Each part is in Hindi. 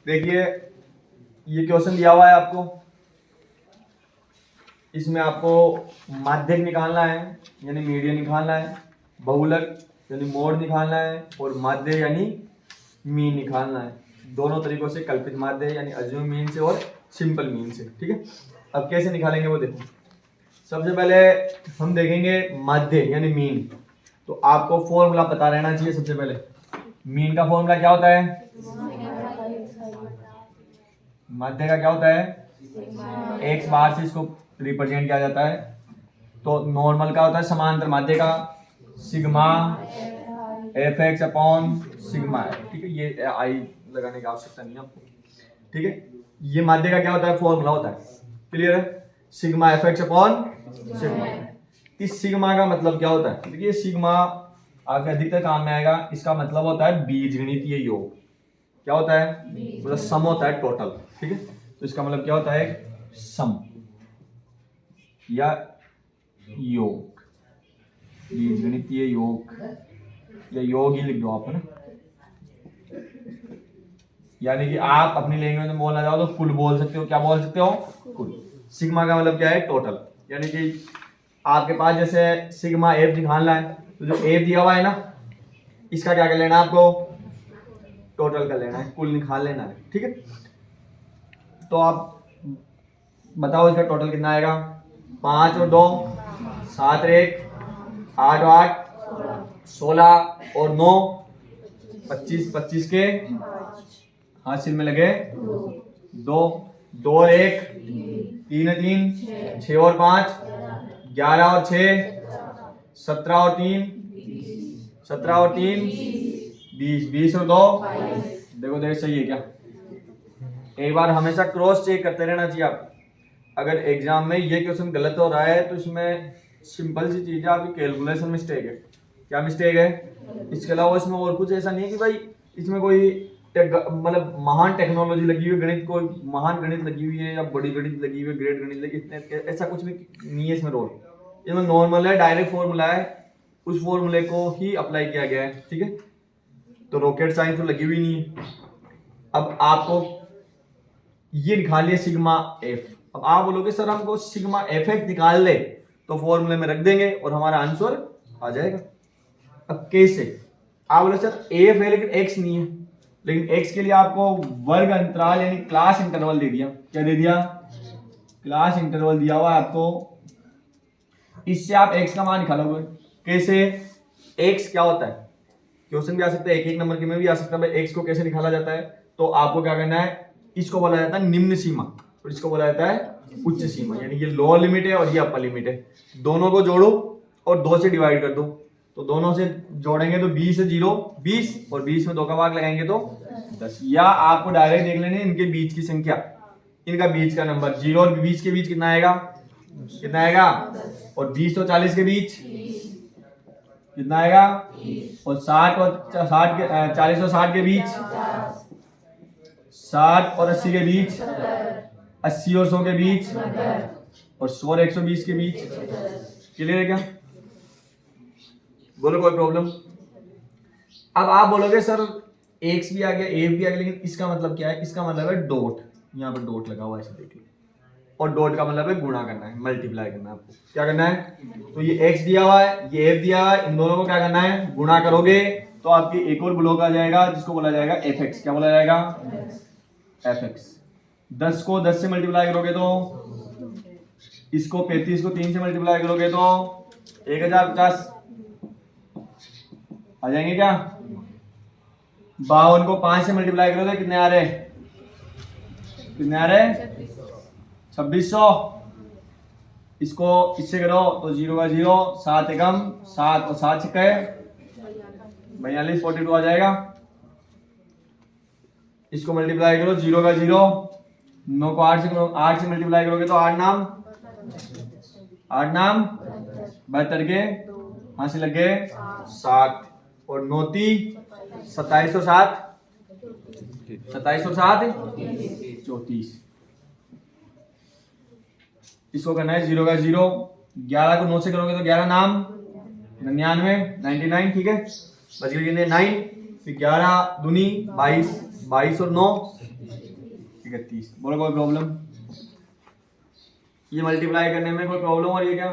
देखिए ये क्वेश्चन दिया हुआ है आपको, इसमें आपको माध्यक निकालना है यानी मीडियन निकालना है, बहुलक यानी मोड निकालना है, और माध्य यानी मीन निकालना है। दोनों तरीकों से, कल्पित माध्य यानी अज्यूम मीन से और सिंपल मीन से। ठीक है, अब कैसे निकालेंगे वो देखो। सबसे पहले हम देखेंगे माध्य यानी मीन। तो आपको फॉर्मूला पता रहना चाहिए। सबसे पहले मीन का फॉर्मूला क्या होता है, माध्य का क्या होता है, एक्स बार से इसको रिप्रेजेंट किया जाता है। तो नॉर्मल का होता है समांतर माध्य का sigma F x upon sigma F. ठीक है, ये आई लगाने की आवश्यकता नहीं है आपको। ठीक है, ये माध्य का क्या होता है, फॉर्मूला होता है। क्लियर है, sigma F x upon sigma. इस सिग्मा का मतलब क्या होता है, देखिए सिग्मा आपके अधिकतर काम में आएगा। इसका मतलब होता है बीजगणितीय योग। क्या होता है, मतलब सम होता है टोटल। ठीक है, तो इसका मतलब क्या होता है, सम या योग, बीजगणितीय योग या योग ही लिख दो आप, है ना। यानी कि आप अपनी लैंग्वेज में बोलना चाहो तो कुल बोल सकते हो। क्या बोल सकते हो, कुल। सिग्मा का मतलब क्या है, टोटल। यानी कि आपके पास जैसे सिग्मा एफ निकालना है, तो जो एफ दिया हुआ है ना, इसका क्या कर लेना है आपको, टोटल कर लेना है, कुल निकाल लेना है। ठीक है, तो आप बताओ इसका टोटल कितना आएगा। 5 और 2 7 और 1 8 और 8 16 और 9 25 25 के हासिल में लगे 2 2 और 1 3 और 3 6 और 5 11 और 6 17 और 3 17 और 3 20 20 और 2 देखो देखो सही है क्या। एक बार हमेशा क्रॉस चेक करते रहना चाहिए आप। अगर एग्जाम में ये क्वेश्चन गलत हो रहा है तो इसमें सिंपल सी चीज है, आपकी कैलकुलेशन मिस्टेक है। क्या मिस्टेक है, इसके अलावा इसमें और कुछ ऐसा नहीं है कि भाई इसमें कोई मतलब महान टेक्नोलॉजी लगी हुई है, गणित कोई महान गणित लगी हुई है या बड़ी गणित लगी हुई है, ग्रेट गणित लगी, इतने ऐसा कुछ भी नहीं है इसमें रोल। इसमें नॉर्मल है, डायरेक्ट फॉर्मूला है, उस फॉर्मूले को ही अप्लाई किया गया है। ठीक है, तो रॉकेट साइंस तो लगी हुई नहीं है। अब आपको ये निकाल लिया सिग्मा एफ। अब आप बोलोगे सर हमको सिग्मा एफ एक्स निकाल ले, तो फॉर्मूले में रख देंगे और हमारा आंसर आ जाएगा। अब कैसे, आप बोले सर एफ है लेकिन एक्स नहीं है, लेकिन एक्स के लिए आपको वर्ग अंतराल यानी क्लास इंटरवल दे दिया। क्या दे दिया, क्लास इंटरवल दिया हुआ है आपको। इससे आप एक्स का मान निकालोगे। कैसे, एक्स क्या होता है, क्वेश्चन भी आ सकता है, एक नंबर के में भी आ सकता है, एक्स को कैसे निकाला जाता है। तो आपको क्या करना है, इसको बोला जाता है निम्न सीमा और इसको बोला जाता है उच्च सीमा। यानी ये लोअर लिमिट है और ये अपर लिमिट है। दोनों को जोड़ो और 2 से डिवाइड कर दो। तो दोनों से जोड़ेंगे तो 20 से 0 20 और 20 में 2 का भाग लगाएंगे तो 10। या आपको डायरेक्ट देख लेने इनके बीच की संख्या, इनका बीच का नंबर 0 और 20 के बीच कितना आएगा, कितना आएगा, और 20 और 40 के बीच कितना आएगा, और 60 और 60 के 40 और 60 के बीच 60 और 80 के बीच 80 और 100 के बीच और 100 और 120 के बीच। क्लियर है क्या, बोलो कोई प्रॉब्लम। अब आप बोलोगे सर एक्स भी आ गया एफ भी आ गया, लेकिन इसका मतलब क्या है, इसका मतलब है डॉट। यहाँ पर डॉट लगा हुआ है, ऐसे देख लो। और डॉट का मतलब है गुणा करना है, मल्टीप्लाई करना है। आपको क्या करना है, तो ये एक्स दिया हुआ है, ये एफ दिया हुआ है, इन दोनों को क्या करना है, गुणा करोगे तो आपकी एक और ब्लॉक आ जाएगा जिसको बोला जाएगा एफ एक्स। क्या बोला जाएगा, एफ एक्स। 10 को 10 से मल्टीप्लाई करोगे तो, इसको 35 को 3 से मल्टीप्लाई करोगे तो 1050 आ जाएंगे क्या। 52 को 5 से मल्टीप्लाई करोगे कितने आ रहे, कितने आ रहे 2600। इसको इससे करो तो 0 का 0 7 एकम 7 और 7 छक्के 42 42 आ जाएगा। इसको मल्टीप्लाई करो 0 का 0 9 को 8 से मल्टीप्लाई करोगे तो 8 नाम 72 के हां से लग गए 7 और 9 27 और 7 34। इसको करना है 0 का 0 11 को 9 से करोगे तो 11 नाम 99 ठीक है, बच गए कितने 9। फिर 11 दूनी 22 22 और 9 31। बोलो कोई प्रॉब्लम? ये मल्टीप्लाई करने में कोई प्रॉब्लम हो रही है क्या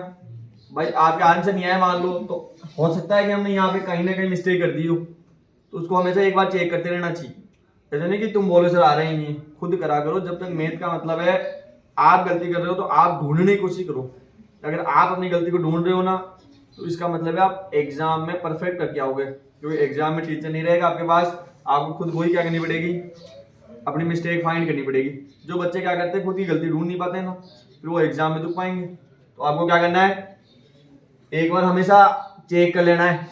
भाई? आपके आंसर नहीं आया मान लो, तो हो सकता है कि हमने यहाँ पे कहीं ना कहीं मिस्टेक कर दी हो, तो उसको हमेशा एक बार चेक करते रहना चाहिए। ऐसा नहीं कि तुम बोलो सर आ रहे ही नहीं, खुद करा करो। जब तक मैथ का मतलब है आप गलती कर रहे हो तो आप ढूंढने की कोशिश करो। अगर आप अपनी गलती को ढूंढ रहे हो ना, तो इसका मतलब है आप एग्जाम में परफेक्ट करके आओगे, क्योंकि एग्जाम में टीचर नहीं रहेगा आपके पास, आपको खुद वही क्या करनी पड़ेगी, अपनी मिस्टेक फाइंड करनी पड़ेगी। जो बच्चे क्या करते हैं, खुद की गलती ढूंढ नहीं पाते ना, फिर वो एग्जाम में दुख पाएंगे। तो आपको क्या करना है, एक बार हमेशा चेक कर लेना है,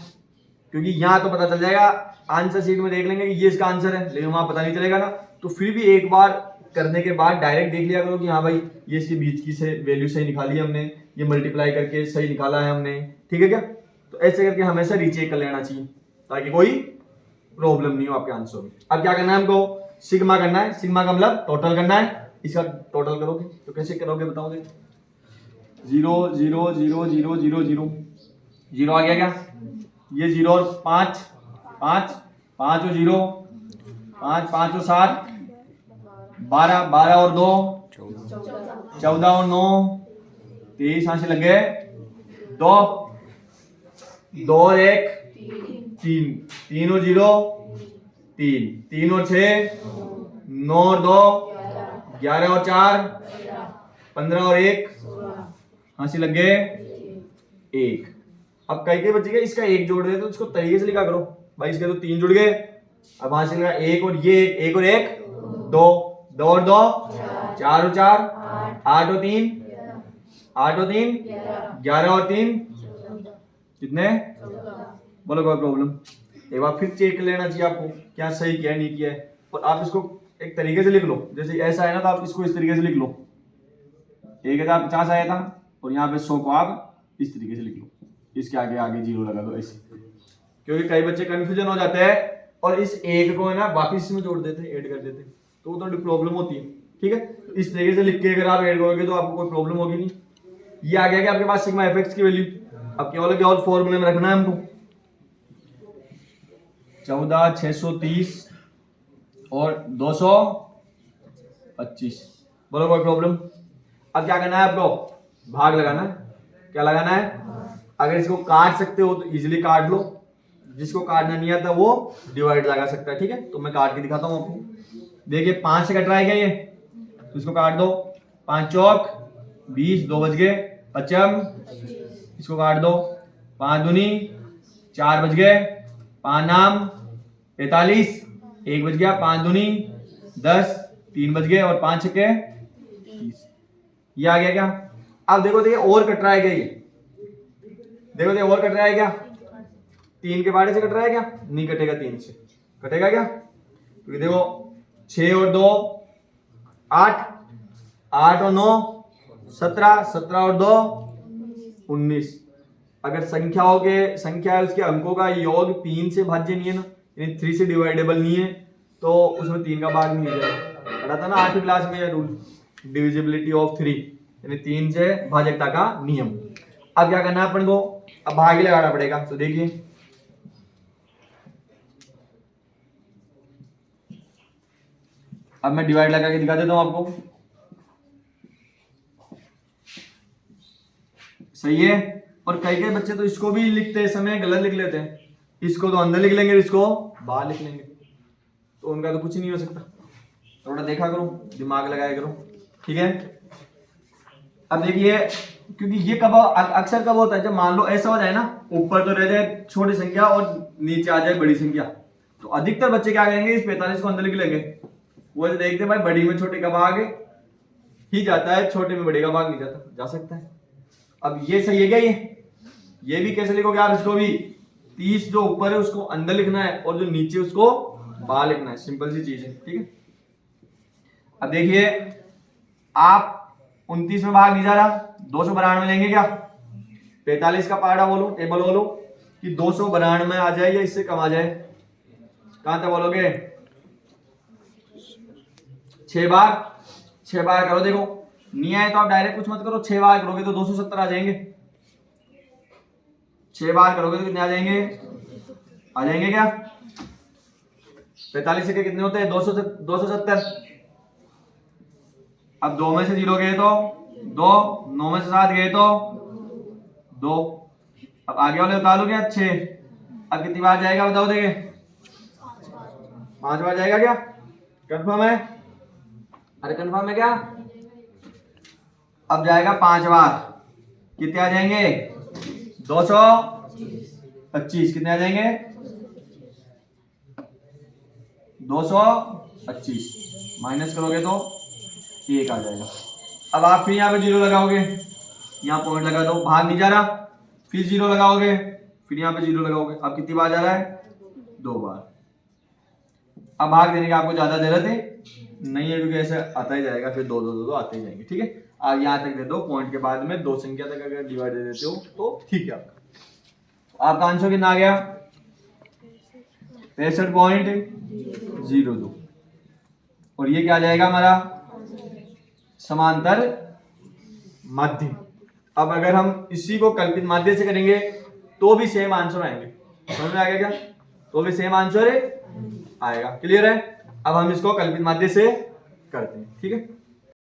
क्योंकि यहाँ तो पता चल जाएगा, आंसर शीट में देख लेंगे कि ये इसका आंसर है, लेकिन वहां पता नहीं चलेगा ना। तो फिर भी एक बार करने के बाद डायरेक्ट देख लिया करो कि हाँ भाई ये इसके बीच की से वैल्यू सही निकाली हमने, ये मल्टीप्लाई करके सही निकाला है हमने, ठीक है क्या? तो ऐसे करके हमेशा रीचेक कर लेना चाहिए, ताकि कोई प्रॉब्लम नहीं हो आपके आंसर में। अब क्या करना है हमको, सिग्मा करना है। सिग्मा का मतलब टोटल करना है। इसका टोटल करोगे तो कैसे करोगे बताओगे? 0 0 0 0 0 0 0 आ गया क्या? ये 0 और 5 5 5 और 0 5 5 और 7 12 12 और 2 14 और 9 23 यहाँ से लग गए 2 2 और 1 3 3 और 0 3 3 और 6 9 और 2 11 और 4 15 और 1 यहाँ से लग गए 1। अब कई कई बच्चे इसका 1 जोड़ दे तो इसको तरीके से लिखा करो भाई, इसके तो 3 जुड़ गए, अब वहां से लगा 1 और ये 1 और 1 2 2 और 2 4 और 4 8 और 3 8 और 3 11 और 3 कितने? बोलो कोई प्रॉब्लम? एक बार फिर चेक कर लेना चाहिए आपको क्या सही किया है नहीं किया है। और आप इसको एक तरीके से लिख लो, जैसे ऐसा है ना तो आप इसको इस तरीके से लिख लो, 1050 आया था और यहाँ पे 100 को आप इस तरीके से लिख लो, इसके आगे आगे 0 लगा दो ऐसे, क्योंकि कई बच्चे कंफ्यूजन हो जाते हैं और इस 1 को है ना वापिस इसमें जोड़ देते हैं, ऐड कर देते हैं, तो वो थोड़ी प्रॉब्लम होती है। ठीक है, तो इस तरीके से लिख के अगर आप ऐड करोगे तो आपको कोई प्रॉब्लम होगी नहीं। ये आ गया कि आपके पास सिग्मा एफएक्स की वैल्यू। अब केवल क्या और फॉर्मूले में रखना है हमको 14 630 और 225। बोलो कोई प्रॉब्लम? अब क्या करना है आपको, भाग लगाना है। क्या लगाना है? अगर इसको काट सकते हो तो इजीली काट लो, जिसको काटना नहीं आता वो डिवाइड लगा सकता है। ठीक है, तो मैं काट के दिखाता हूँ आपको। देखिए 5 से कट रहा है क्या ये, तो इसको काट दो, 5 चौक 20 2 बज गए 55, इसको काट दो, 5 दूनी 4 बज गए, 5 नाम 45 1 बज गया, 5 दूनी 10 3 बज गए और 5 छक्के 30। ये आ गया क्या? अब देखो देखिए और कट रहा है क्या ये, देखो देखिए और कट रहा है क्या? 3 के बारे से कट रहा है क्या? नहीं कटेगा, 3 से कटेगा क्या? क्योंकि देखो 6 और 2 8 8 और 9 17 17 और 2 19। अगर संख्याओं के संख्या उसके अंकों का योग 3 से भाज्य नहीं है ना, यानी 3 से डिवाइडेबल नहीं है, तो उसमें 3 का भाग नहीं हो जाएगा। पढ़ा था ना 8वीं क्लास में रूल, डिविजिबिलिटी ऑफ 3, यानी 3 से भाजकता का नियम। अब क्या करना है अपन को, अब भाग ही लगाना पड़ेगा। तो देखिए अब मैं डिवाइड लगा के दिखा देता हूं आपको, सही है। और कई कई बच्चे तो इसको भी लिखते समय गलत लिख लेते हैं, इसको तो अंदर लिख लेंगे, इसको बाहर लिख लेंगे, तो उनका तो कुछ नहीं हो सकता। थोड़ा देखा करो, दिमाग लगाया करो। ठीक है, अब देखिए क्योंकि ये कब अक्सर कब होता है, जब मान लो ऐसा हो जाए ना, ऊपर तो रह जाए छोटी संख्या और नीचे आ जाए बड़ी संख्या, तो अधिकतर बच्चे क्या करेंगे, इस 45 को अंदर लिख लेंगे। वो देखते भाई बड़ी में छोटे का भाग ही जाता है, छोटे में बड़े का भाग नहीं जाता, जा सकता है। अब ये सही है क्या? ये भी कैसे लिखोगे आप इसको भी, 30 जो ऊपर है उसको अंदर लिखना है और जो नीचे उसको बाहर लिखना है, सिंपल सी चीज है। ठीक है, अब देखिए आप 29 में भाग नहीं जा रहा, 292 लेंगे क्या? 45 का पार्टा बोलो, टेबल बोलो कि 292 आ जाए या इससे कम आ जाए, कहां तक बोलोगे? 6 बार करो। देखो नहीं आए तो आप डायरेक्ट कुछ मत करो, 6 बार करोगे तो 270 आ जाएंगे। 6 बार करोगे तो कितने आ जाएंगे? आ जाएंगे क्या? 45 के कितने होते हैं? 270। अब 2 में से 0 गए तो 2, 9 में से 7 गए तो 2। अब आगे वाले उतार लो क्या 6। अब कितनी बार जाएगा बताओ देंगे 5 बार जाएगा क्या? कंफर्म है? अरे कंफर्म है क्या? अब जाएगा 5 बार, कितने आ जाएंगे 225। कितने आ जाएंगे 225, माइनस करोगे तो 1 आ जाएगा। अब आप फिर यहाँ पे 0 लगाओगे, यहाँ पॉइंट लगा दो, भाग नहीं जा रहा, फिर 0 लगाओगे, फिर यहाँ पे 0 लगाओगे। अब कितनी बार जा रहा है 2 बार। अब भाग देने की आपको ज्यादा जरूरत है नहीं है, क्योंकि ऐसे आता ही जाएगा, फिर 2 2 2 2 आते ही जाएंगे। ठीक है, आप यहाँ तक दे दो, पॉइंट के बाद में 2 संख्या तक अगर डिवाइड दे देते हो तो ठीक है आपका। आपका आंसर कितना आ गया 65.02। और ये क्या आ जाएगा हमारा समांतर माध्य। अब अगर हम इसी को कल्पित माध्य से करेंगे तो भी सेम आंसर आएंगे, समझ में आ गया क्या? तो भी सेम आंसर आएगा। क्लियर है? अब हम इसको कल्पित माध्य से करते हैं। ठीक है।